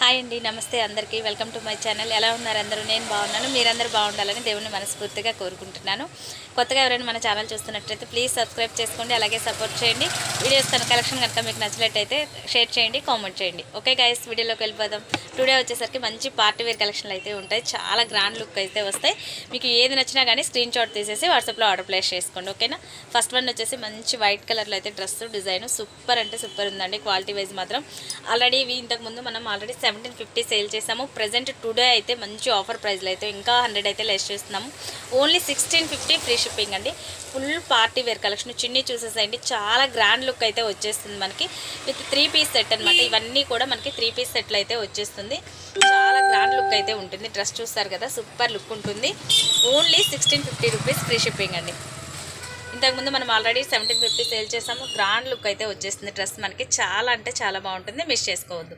Hi అండి, నమస్తే అందరికీ. Welcome to my channel. ఎలా ఉన్నారు అందరూ? నేను బాగున్నాను. మీరందరూ బాగుండాలని దేవుని మనస్ఫూర్తిగా కోరుకుంటున్నాను. కొత్తగా ఎవరైనా మన ఛానల్ చూస్తున్నట్లయితే ప్లీజ్ సబ్స్క్రైబ్ చేసుకోండి, అలాగే సపోర్ట్ చేయండి. వీడియోస్ కలెక్షన్ కనుక మీకు నచ్చినట్టయితే షేర్ చేయండి, కామెంట్ చేయండి. ఓకే గైస్, వీడియోలోకి వెళ్ళిపోదాం. టుడే వచ్చేసరికి మంచి పార్టీ వేర్ కలెక్షన్లు అయితే ఉంటాయి. చాలా గ్రాండ్ లుక్ అయితే వస్తాయి. మీకు ఏది నచ్చినా కానీ స్క్రీన్ షాట్ తీసేసి వాట్సాప్లో ఆర్డర్ ప్లేస్ చేసుకోండి. ఓకేనా? ఫస్ట్ వన్ వచ్చేసి మంచి వైట్ కలర్లో అయితే డ్రెస్ డిజైన్ సూపర్ అంటే సూపర్ ఉందండి. క్వాలిటీ వైజ్ మాత్రం ఆల్రెడీ ఇవి ఇంతకుముందు మనం 1750 సేల్ చేసాము. ప్రజెంట్ టుడే అయితే మంచి ఆఫర్ ప్రైస్లో అయితే ఇంకా 100 అయితే లెస్ చేస్తున్నాము. ఓన్లీ 1650 ఫ్రీ షిప్పింగ్ అండి. Full party wear collection. చిన్ని చూసేసేయండి, చాలా గ్రాండ్ లుక్ అయితే వచ్చేస్తుంది మనకి. విత్ 3 పీస్ సెట్ అనమాట. ఇవన్నీ కూడా మనకి 3 పీస్ సెట్లు అయితే వచ్చేస్తుంది. చాలా గ్రాండ్ లుక్ అయితే ఉంటుంది. డ్రెస్ చూస్తారు కదా, సూపర్ లుక్ ఉంటుంది. ఓన్లీ 1650 రూపీస్ ఫ్రీ షిప్పింగ్ అండి. ఇంతకుముందు మనం ఆల్రెడీ 1750 సేల్ చేసాము. గ్రాండ్ లుక్ అయితే వచ్చేస్తుంది డ్రెస్ మనకి. చాలా అంటే చాలా బాగుంటుంది, మిస్ చేసుకోవద్దు.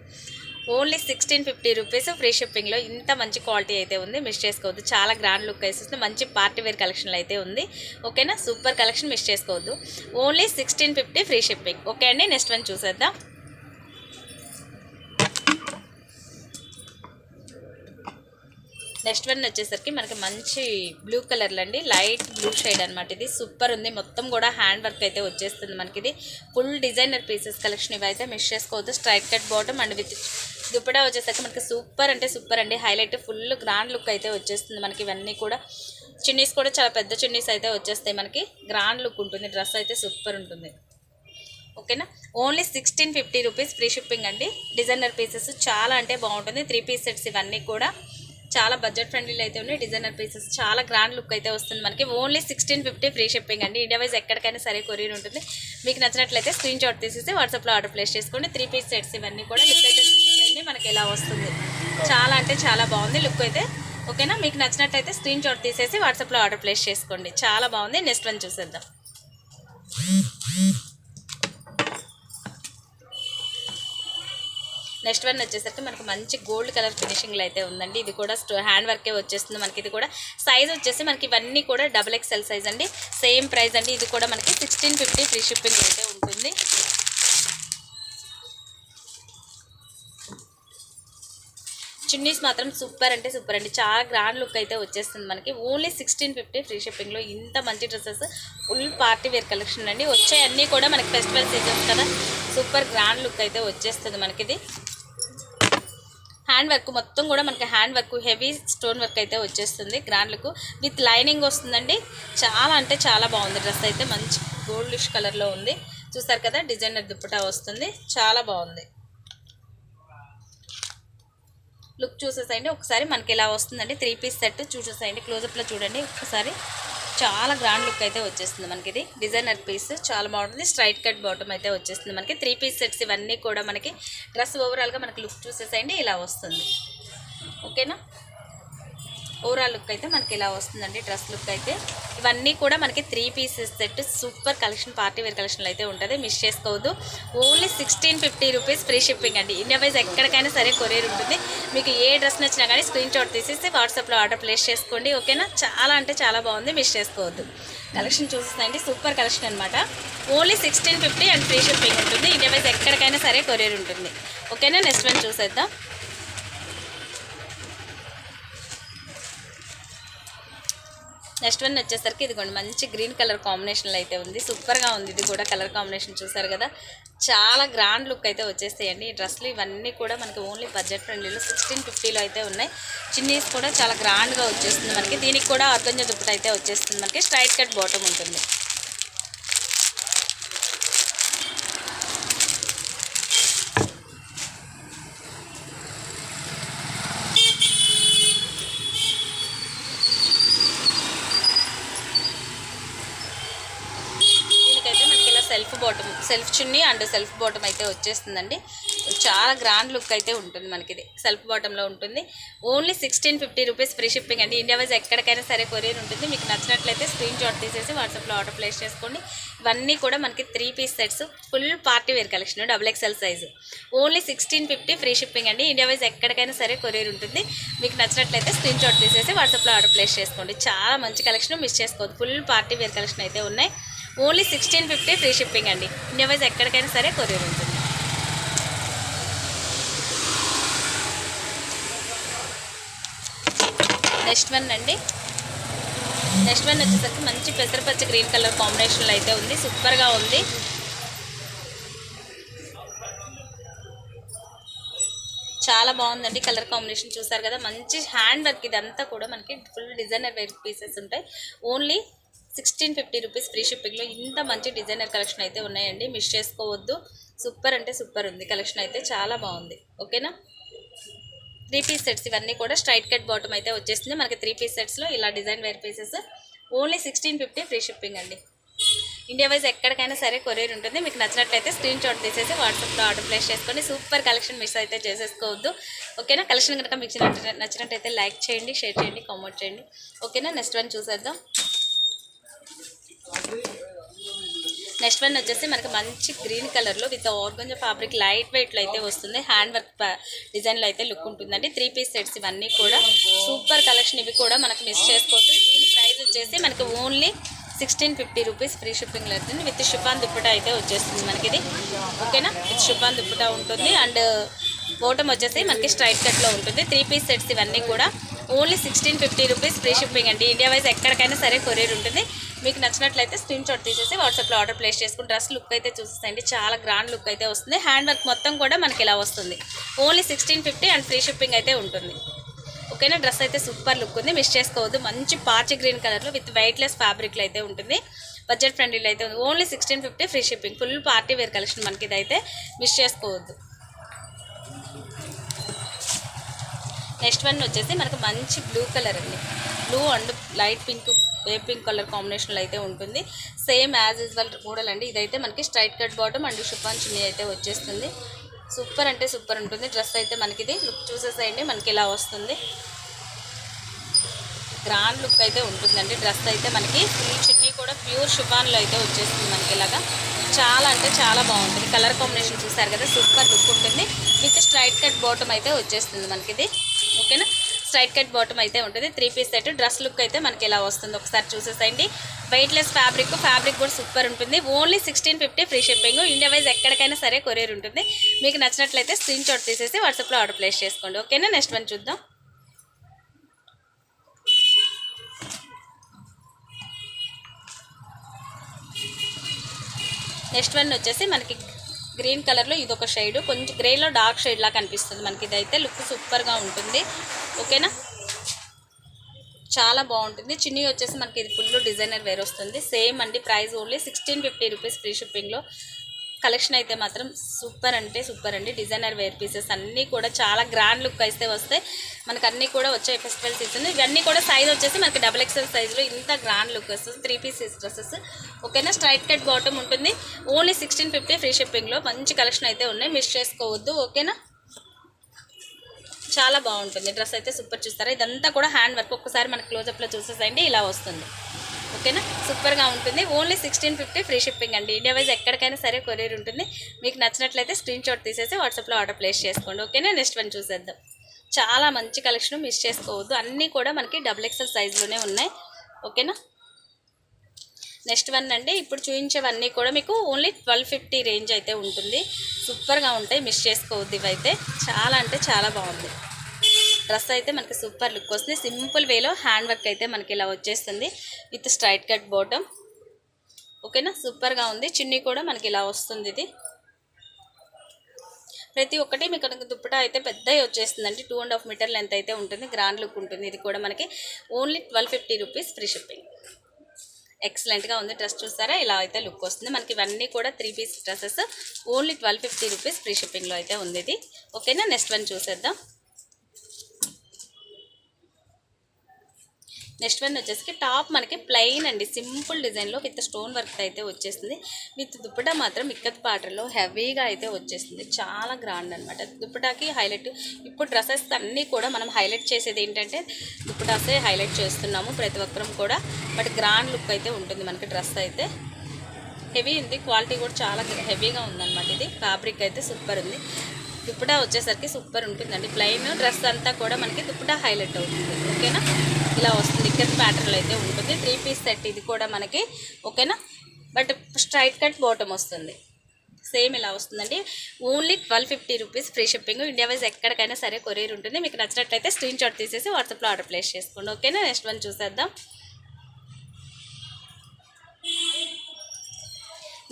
ఓన్లీ 1650 రూపీస్ ఫ్రీ షిప్పింగ్లో ఇంత మంచి క్వాలిటీ అయితే ఉంది, మిస్ చేసుకోవద్దు. చాలా గ్రాండ్ లుక్ వేసేస్తుంది. మంచి పార్టీ వేర్ కలెక్షన్లు అయితే ఉంది. ఓకేనా? సూపర్ కలెక్షన్, మిస్ చేసుకోవద్దు. Only 1650 free shipping. ఓకే అండి, నెక్స్ట్ వన్ చూసేద్దాం. నెక్స్ట్ వన్ వచ్చేసరికి మనకి మంచి బ్లూ కలర్లో అండి, లైట్ బ్లూ షేడ్ అనమాట. ఇది సూపర్ ఉంది. మొత్తం కూడా హ్యాండ్ వర్క్ అయితే వచ్చేస్తుంది మనకి. ఇది ఫుల్ డిజైనర్ పీసెస్ కలెక్షన్. ఇవైతే మిస్ చేసుకోవద్దు. Straight cut bottom and with dupatta వచ్చేసరికి మనకి సూపర్ అంటే సూపర్ అండి. హైలైట్ ఫుల్ గ్రాండ్ లుక్ అయితే వచ్చేస్తుంది మనకి. ఇవన్నీ కూడా చున్నీస్ కూడా చాలా పెద్ద చున్నీస్ అయితే వచ్చేస్తాయి మనకి. గ్రాండ్ లుక్ ఉంటుంది. డ్రెస్ అయితే సూపర్ ఉంటుంది. ఓకేనా? ఓన్లీ 1650 రూపీస్ ఫ్రీ షిప్పింగ్ అండి. డిజైనర్ పీసెస్ చాలా అంటే బాగుంటుంది. 3 పీస్ సెట్స్ ఇవన్నీ కూడా చాలా బడ్జెట్ ఫ్రెండ్లీలో అయితే ఉన్నాయి. డిజైనర్ పీసెస్ చాలా గ్రాండ్ లుక్ అయితే వస్తుంది మనకి. ఓన్లీ 1650 ఫ్రీ షిప్పింగ్ అండి. ఇండియా వైజ్ ఎక్కడికైనా సరే కొరియర్ ఉంటుంది. మీకు నచ్చినట్లయితే స్క్రీన్ షాట్ తీసేసి వాట్సాప్లో ఆర్డర్ ప్లేస్ చేసుకోండి. 3 పీస్ సెట్స్ ఇవన్నీ కూడా లుక్ అయితే మనకి ఎలా వస్తుంది. చాలా అంటే చాలా బాగుంది లుక్ అయితే. ఓకేనా? మీకు నచ్చినట్లయితే స్క్రీన్ షాట్ తీసేసి వాట్సాప్లో ఆర్డర్ ప్లేస్ చేసుకోండి. చాలా బాగుంది. నెక్స్ట్ వన్ చూసేద్దాం. నెక్స్ట్ వన్ వచ్చేసరికి మనకి మంచి గోల్డ్ కలర్ ఫినిషింగ్లో అయితే ఉందండి. ఇది కూడా హ్యాండ్ వర్కే వచ్చేస్తుంది మనకి. ఇది కూడా సైజ్ వచ్చేసి మనకి ఇవన్నీ కూడా XXL సైజ్ అండి. సేమ్ ప్రైస్ అండి. ఇది కూడా మనకి 1650 ఫ్రీ షిప్పింగ్ అయితే ఉంటుంది. చున్నీస్ మాత్రం సూపర్ అంటే సూపర్ అండి. చాలా గ్రాండ్ లుక్ అయితే వచ్చేస్తుంది మనకి. ఓన్లీ 1650 ఫ్రీ షిప్పింగ్లో ఇంత మంచి dresses full party wear collection అండి. వచ్చాయన్నీ కూడా మనకి ఫెస్టివల్ సీజన్స్ కదా, సూపర్ గ్రాండ్ లుక్ అయితే వచ్చేస్తుంది మనకి. ఇది హ్యాండ్ వర్క్ మొత్తం కూడా మనకి hand work heavy stone work అయితే వచ్చేస్తుంది. గ్రాండ్ లుక్ విత్ లైనింగ్ వస్తుందండి. చాలా అంటే చాలా బాగుంది డ్రెస్ అయితే. మంచి గోల్డిష్ కలర్లో ఉంది. చూస్తారు కదా, డిజైనర్ దుప్పటా వస్తుంది. చాలా బాగుంది. లుక్ చూసేసేయండి ఒకసారి. మనకి ఇలా వస్తుందండి 3 పీస్ సెట్. చూసేసేయండి, క్లోజప్లో చూడండి ఒకసారి. చాలా గ్రాండ్ లుక్ అయితే వచ్చేస్తుంది మనకి. ఇది డిజైనర్ పీస్ చాలా బాగుంటుంది. స్ట్రైట్ కట్ బాటమ్ అయితే వచ్చేస్తుంది మనకి. 3 పీస్ సెట్స్ ఇవన్నీ కూడా మనకి. డ్రెస్ ఓవరాల్గా మనకి లుక్ చూసేసేయండి ఇలా వస్తుంది. ఓకేనా? ఓవరాల్ లుక్ అయితే మనకి ఇలా వస్తుందండి డ్రెస్ లుక్ అయితే. ఇవన్నీ కూడా మనకి 3 pieces set super collection, party wear కలెక్షన్లు అయితే ఉంటుంది. మిస్ చేసుకోవద్దు. ఓన్లీ 1650 రూపీస్ ఫ్రీ షిప్పింగ్ అండి. ఇండియా వైజ్ ఎక్కడికైనా సరే కొరియర్ ఉంటుంది. మీకు ఏ డ్రెస్ నచ్చినా కానీ స్క్రీన్ షాట్ తీసేసి వాట్సాప్లో ఆర్డర్ ప్లేస్ చేసుకోండి. ఓకేనా? చాలా అంటే చాలా బాగుంది, మిస్ చేసుకోవద్దు. కలెక్షన్ చూసేయండి, సూపర్ కలెక్షన్ అనమాట. ఓన్లీ 1650 అండ్ ఫ్రీ షిప్పింగ్ ఉంటుంది. ఇండియా వైజ్ ఎక్కడికైనా సరే కొరియర్ ఉంటుంది. ఓకేనా? నెక్స్ట్ వన్ చూసేద్దాం. నెక్స్ట్ వన్ వచ్చేసరికి ఇదిగోండి మంచి గ్రీన్ కలర్ కాంబినేషన్లో అయితే ఉంది. సూపర్గా ఉంది. ఇది కూడా కలర్ కాంబినేషన్ చూసారు కదా, చాలా గ్రాండ్ లుక్ అయితే వచ్చేస్తాయండి ఈ డ్రెస్లు. ఇవన్నీ కూడా మనకి ఓన్లీ బడ్జెట్ ఫ్రెండ్లీలో 1650లో అయితే ఉన్నాయి. చిన్నీస్ కూడా చాలా గ్రాండ్గా వచ్చేస్తుంది మనకి. దీనికి కూడా ఆర్గంజా దుప్పట అయితే వచ్చేస్తుంది మనకి. స్ట్రైట్ కట్ బాటమ్ ఉంటుంది. Self chunni and self bottom అయితే వచ్చేస్తుందండి. చాలా గ్రాండ్ లుక్ అయితే ఉంటుంది మనకి. ఇది సెల్ఫ్ బాటంలో ఉంటుంది. ఓన్లీ 1650 రూపీస్ ఫ్రీ షిప్పింగ్ అండి. ఇండియా వైజ్ ఎక్కడికైనా సరే కొరియర్ ఉంటుంది. మీకు నచ్చినట్లయితే స్క్రీన్ షాట్ తీసేసి వాట్సాప్లో ఆర్డర్ ప్లేస్ చేసుకోండి. ఇవన్నీ కూడా మనకి 3 piece sets full party wear collection XXL size. Only 1650 free shipping అండి. ఇండియా వైజ్ ఎక్కడికైనా సరే కొరియర్ ఉంటుంది. మీకు నచ్చినట్లయితే స్క్రీన్ షాట్ తీసేసి వాట్సాప్లో ఆర్డర్ ప్లేస్ చేసుకోండి. చాలా మంచి కలెక్షన్, మిస్ చేసుకోవద్దు. ఫుల్ పార్టీ వేర్ కలెక్షన్ అయితే ఉన్నాయి. ఓన్లీ 1650 ఫ్రీ షిప్పింగ్ అండి. ఇండియా వైజ్ ఎక్కడికైనా సరే కొరియర్ ఉంటుంది. నెక్స్ట్ వన్ అండి, నెక్స్ట్ వన్ వచ్చేసరికి మంచి పెసరపచ్చ గ్రీన్ కలర్ కాంబినేషన్లో అయితే ఉంది. సూపర్గా ఉంది. చాలా బాగుందండి కలర్ కాంబినేషన్. చూసారు కదా, మంచి హ్యాండ్ వర్క్. ఇదంతా కూడా మనకి ఫుల్ డిజైనర్ వేర్ పీసెస్ ఉంటాయి. ఓన్లీ 1650 రూపీస్ ఫ్రీ షిప్పింగ్లో ఇంత మంచి డిజైనర్ కలెక్షన్ అయితే ఉన్నాయండి. మిస్ చేసుకోవద్దు. సూపర్ అంటే సూపర్ ఉంది కలెక్షన్ అయితే, చాలా బాగుంది. ఓకేనా, 3 పీస్ సెట్స్ ఇవన్నీ కూడా స్ట్రైట్ కట్ బాటమ్ అయితే వచ్చేస్తుంది మనకి. 3 పీస్ సెట్స్లో ఇలా design wear pieces only 1650 free shipping అండి. ఇండియా వైజ్ ఎక్కడికైనా సరే కొరియర్ ఉంటుంది. మీకు నచ్చినట్లయితే స్క్రీన్ షాట్ తీసేసి వాట్సాప్లో ఆర్డర్ ప్లేస్ చేసుకోండి. సూపర్ కలెక్షన్ మిస్ అయితే చేసేసుకోవద్దు. ఓకేనా, కలెక్షన్ కనుక మీకు నచ్చినట్టయితే లైక్ చేయండి, షేర్ చేయండి, కామెంట్ చేయండి. ఓకేనా, నెక్స్ట్ వన్ చూసేద్దాం. నెక్స్ట్ వన్ వచ్చేసి మనకి మంచి గ్రీన్ కలర్లో విత్ ఆర్గంజా ఫ్యాబ్రిక్ లైట్ వెయిట్లో అయితే వస్తుంది. హ్యాండ్ వర్క్ డిజైన్లో అయితే లుక్ ఉంటుందండి. 3 పీస్ సెట్స్ ఇవన్నీ కూడా సూపర్ కలెక్షన్. ఇవి కూడా మనకు మిస్ చేసుకోవచ్చు. దీని ప్రైస్ వచ్చేసి మనకి ఓన్లీ 1650 రూపీస్ ఫ్రీ షిప్పింగ్లో అవుతుంది. విత్ షిఫాన్ దుప్పటా అయితే వచ్చేస్తుంది మనకి ఇది. ఓకేనా, విత్ షిఫాన్ దుప్పటా ఉంటుంది. అండ్ బాటమ్ వచ్చేసి మనకి స్ట్రైట్ కట్లో ఉంటుంది. 3 పీస్ సెట్స్ ఇవన్నీ కూడా ఓన్లీ 1650 రూపీస్ ఫ్రీ షిప్పింగ్ అండి. ఇండియా వైజ్ ఎక్కడికైనా సరే కొరియర్ ఉంటుంది. మీకు నచ్చినట్లయితే స్క్రీన్ షాట్ తీసేసి వాట్సాప్లో ఆర్డర్ ప్లేస్ చేసుకుని డ్రెస్ లుక్ అయితే చూసేయండి. చాలా గ్రాండ్ లుక్ అయితే వస్తుంది. హ్యాండ్ వర్క్ మొత్తం కూడా మనకి ఇలా వస్తుంది. ఓన్లీ 1650 అండ్ ఫ్రీ షిప్పింగ్ అయితే ఉంటుంది. ఓకేనా, డ్రెస్ అయితే సూపర్ లుక్ ఉంది. మిస్ చేసుకోవద్దు. మంచి పాచి గ్రీన్ కలర్లో విత్ వెయిట్లెస్ ఫ్యాబ్రిక్లో అయితే ఉంటుంది. బడ్జెట్ ఫ్రెండ్లీలో అయితే ఉంది. Only 1650 free shipping. Full party wear collection మనకి ఇదైతే మిస్ చేసుకోవద్దు. నెక్స్ట్ వన్ వచ్చేసి మనకు మంచి బ్లూ కలర్ అండి. Blue and light pink, pink colour కాంబినేషన్లో అయితే ఉంటుంది. సేమ్ యాజ్ యూజువల్ మోడల్ అండి. ఇదైతే మనకి straight cut bottom and chiffon చున్నీ అయితే వచ్చేస్తుంది. సూపర్ అంటే సూపర్ ఉంటుంది. డ్రెస్ అయితే మనకి ఇది లుక్ చూసేసేయండి. మనకి ఇలా వస్తుంది. గ్రాండ్ లుక్ అయితే ఉంటుందండి. డ్రెస్ అయితే మనకి ఫుల్ చున్నీ కూడా ప్యూర్ షిఫాన్లో అయితే వచ్చేస్తుంది మనకి ఇలాగా. చాలా అంటే చాలా బాగుంటుంది. కలర్ కాంబినేషన్ చూసారు కదా, సూపర్ లుక్ ఉంటుంది. విత్ స్ట్రైట్ కట్ బాటమ్ అయితే వచ్చేస్తుంది మనకి ఇది. ఓకేనా, స్ట్రైట్ కట్ బాటమ్ అయితే ఉంటుంది. 3 పీస్ సెట్. డ్రెస్ లుక్ అయితే మనకి ఇలా వస్తుంది. ఒకసారి చూసేసేయండి. వెయిట్లెస్ ఫ్యాబ్రిక్ కూడా సూపర్ ఉంటుంది. Only 1650 free shipping. India wise ఎక్కడికైనా సరే కొరియర్ ఉంటుంది. మీకు నచ్చినట్లయితే స్క్రీన్ షాట్ తీసేసి వాట్సాప్లో ఆర్డర్ ప్లేస్ చేసుకోండి. ఓకేనా, నెక్స్ట్ వన్ చూద్దాం. నెక్స్ట్ వన్ వచ్చేసి మనకి గ్రీన్ కలర్లో ఇదొక షేడ్, కొంచెం గ్రేలో డార్క్ షేడ్ లా కనిపిస్తుంది మనకి. ఇదైతే లుక్ సూపర్గా ఉంటుంది. ఓకేనా, చాలా బాగుంటుంది. చున్నీ వచ్చేసి మనకి ఇది ఫుల్ డిజైనర్ వేర్ వస్తుంది. సేమ్ అండి. ప్రైస్ ఓన్లీ 1650 రూపీస్ ఫ్రీ షిప్పింగ్లో. కలెక్షన్ అయితే మాత్రం సూపర్ అంటే సూపర్ అండి. డిజైనర్ వేర్ పీసెస్ అన్నీ కూడా చాలా గ్రాండ్ లుక్ అయితే వస్తాయి మనకు. అన్నీ కూడా వచ్చాయి ఫెస్టివల్ సీజన్. ఇవన్నీ కూడా సైజ్ వచ్చేసి మనకి XXL సైజులో ఇంత గ్రాండ్ లుక్ వస్తుంది. 3 పీస్ డ్రెస్సెస్. ఓకేనా, స్ట్రైట్ కట్ బాటమ్ ఉంటుంది. ఓన్లీ 1650 ఫ్రీ షిప్పింగ్లో. మంచి కలెక్షన్ అయితే ఉన్నాయి. మిస్ చేసుకోవద్దు. ఓకేనా, చాలా బాగుంటుంది. డ్రెస్ అయితే సూపర్. చూస్తారా, ఇదంతా కూడా హ్యాండ్ వర్క్. ఒక్కసారి మనకి క్లోజప్లో చూసేసండి, ఇలా వస్తుంది. ఓకేనా, సూపర్గా ఉంటుంది. ఓన్లీ 1650 ఫ్రీ షిప్పింగ్ అండి. ఇండియా వైజ్ ఎక్కడికైనా సరే కొరియర్ ఉంటుంది. మీకు నచ్చినట్లయితే స్క్రీన్ షాట్ తీసేసి వాట్సాప్లో ఆర్డర్ ప్లేస్ చేసుకోండి. ఓకేనా, నెక్స్ట్ వన్ చూసేద్దాం. చాలా మంచి కలెక్షన్, మిస్ చేసుకోవద్దు. అన్నీ కూడా మనకి XXL సైజులోనే ఉన్నాయి. ఓకేనా, నెక్స్ట్ వన్ అండి. ఇప్పుడు చూపించేవన్నీ కూడా మీకు ఓన్లీ 1250 రేంజ్ అయితే ఉంటుంది. సూపర్గా ఉంటాయి. మిస్ చేసుకోవద్దు. ఇవైతే చాలా అంటే చాలా బాగుంది. డ్రెస్ అయితే మనకి సూపర్ లుక్ వస్తుంది. సింపుల్ వేలో హ్యాండ్ వర్క్ అయితే మనకి ఇలా వచ్చేస్తుంది విత్ స్ట్రైట్ కట్ బాటమ్. ఓకేనా, సూపర్గా ఉంది. చున్నీ కూడా మనకి ఇలా వస్తుంది. ఇది ప్రతి ఒక్కటి మీకు దుప్పటా అయితే పెద్దగా వచ్చేస్తుందండి. 2.5 మీటర్ లెంత్ అయితే ఉంటుంది. గ్రాండ్ లుక్ ఉంటుంది. ఇది కూడా మనకి ఓన్లీ 1250 రూపీస్ ఫ్రీ షిప్పింగ్. ఎక్సలెంట్గా ఉంది. డ్రెస్ చూస్తారా, ఇలా అయితే లుక్ వస్తుంది మనకి. ఇవన్నీ కూడా 3 piece dresses. Only 1250 rupees free షిప్పింగ్లో అయితే ఉంది ఇది. ఓకేనా, నెక్స్ట్ వన్ చూసేద్దాం. నెక్స్ట్ వన్ వచ్చేసి టాప్ మనకి ప్లెయిన్ అండి. సింపుల్ డిజైన్లో విత్ స్టోన్ వర్క్ అయితే వచ్చేస్తుంది. విత్ దుప్పటా మాత్రం ఇక్కత్ ప్యాటర్న్లో హెవీగా అయితే వచ్చేస్తుంది. చాలా గ్రాండ్ అనమాట. దుప్పటాకి హైలైట్. ఇప్పుడు డ్రెస్సెస్ అన్నీ కూడా మనం హైలైట్ చేసేది ఏంటంటే దుప్పటాసే హైలైట్ చేస్తున్నాము ప్రతి ఒక్కరం కూడా. బట్ గ్రాండ్ లుక్ అయితే ఉంటుంది మనకి. డ్రెస్ అయితే హెవీ ఉంది. క్వాలిటీ కూడా చాలా హెవీగా ఉందన్నమాట. ఇది ఫ్యాబ్రిక్ అయితే సూపర్ ఉంది. దుప్పటా వచ్చేసరికి సూపర్ ఉంటుందండి. ప్లెయిన్ డ్రెస్ అంతా కూడా మనకి దుప్పటా హైలైట్ అవుతుంది. ఓకేనా, ఇలా వస్తుంది. ఇక్కత్ ప్యాటర్న్లో అయితే ఉంటుంది. 3 పీస్ సెట్ ఇది కూడా మనకి. ఓకేనా, బట్ స్ట్రైట్ కట్ బాటమ్ వస్తుంది. సేమ్ ఇలా వస్తుందండి. Only 1250 rupees free shipping. India wise ఎక్కడికైనా సరే కొరియర్ ఉంటుంది. మీకు నచ్చినట్లయితే స్క్రీన్ షాట్ తీసేసి వాట్సాప్లో ఆర్డర్ ప్లేస్ చేసుకోండి. ఓకేనా? నెక్స్ట్ వన్ చూసేద్దాం.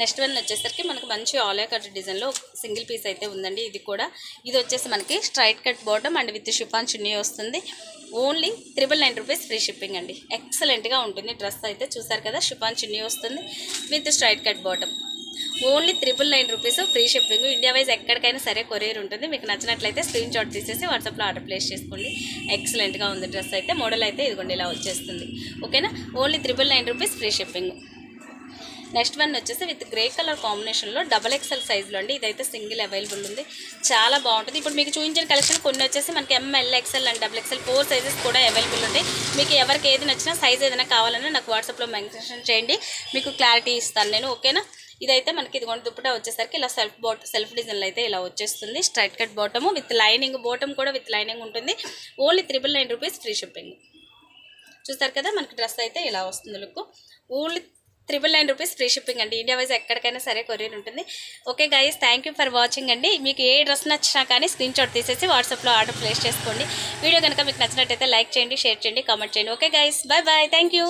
నెక్స్ట్ వన్ వచ్చేసరికి మనకు మంచి ఆలియా కట్ డిజైన్లో సింగిల్ పీస్ అయితే ఉందండి. ఇది వచ్చేసి మనకి straight cut bottom and with chiffon చున్నీ వస్తుంది. ఓన్లీ 999 రూపీస్ ఫ్రీ షిప్పింగ్ అండి. ఎక్సలెంట్గా ఉంటుంది డ్రెస్ అయితే. చూసారు కదా, షిఫాన్ చున్నీ వస్తుంది with straight cut bottom. Only 999 rupees free shipping. India wise ఎక్కడికైనా సరే కొరియర్ ఉంటుంది. మీకు నచ్చినట్లయితే స్క్రీన్ షాట్ తీసేసి వాట్సాప్లో ఆర్డర్ ప్లేస్ చేసుకోండి. ఎక్సలెంట్గా ఉంది డ్రెస్ అయితే. మోడల్ అయితే ఇదిగోండి ఇలా వచ్చేస్తుంది. ఓకేనా? Only 999 rupees free shipping. Next one వచ్చేసి విత్ గ్రే కలర్ కాంబినేషన్లో XXL సైజులో అండి. ఇదైతే సింగిల్ అవైలబుల్ ఉంది. చాలా బాగుంటుంది. ఇప్పుడు మీకు చూపించిన కలెక్షన్ కొన్ని వచ్చేసి మనకి ML, XL and XXL 4 sizes కూడా అవైలబుల్ ఉంటాయి. మీకు ఎవరికి ఏది నచ్చినా సైజ్ ఏదైనా కావాలన్నా నాకు వాట్సాప్లో మెన్షన్ చేయండి, మీకు క్లారిటీ ఇస్తాను నేను. ఓకేనా? ఇదైతే మనకి ఇదిగోండి దుప్పటా వచ్చేసరికి ఇలా సెల్ఫ్ డిజైన్లో అయితే ఇలా వచ్చేస్తుంది. Straight cut bottom with lining, bottom కూడా విత్ లైనింగ్ ఉంటుంది. Only 999 rupees free shipping. చూస్తారు కదా, మనకి డ్రెస్ అయితే ఇలా వస్తుంది look. Only 999 rupees free shipping అండి. ఇండియా వైజ్ ఎక్కడికైనా సరే కొరియర్ ఉంటుంది. Okay guys, thank you for watching అండి. మీకు ఏ డ్రెస్ నచ్చినా కానీ స్క్రీన్ షాట్ తీసేసి వాట్సాప్లో ఆర్డర్ ప్లేస్ చేసుకోండి. వీడియో కనుక మీకు నచ్చినట్టయితే లైక్ చేయండి, షేర్ చేయండి, కామెంట్ చేయండి. Okay guys, bye bye, thank you.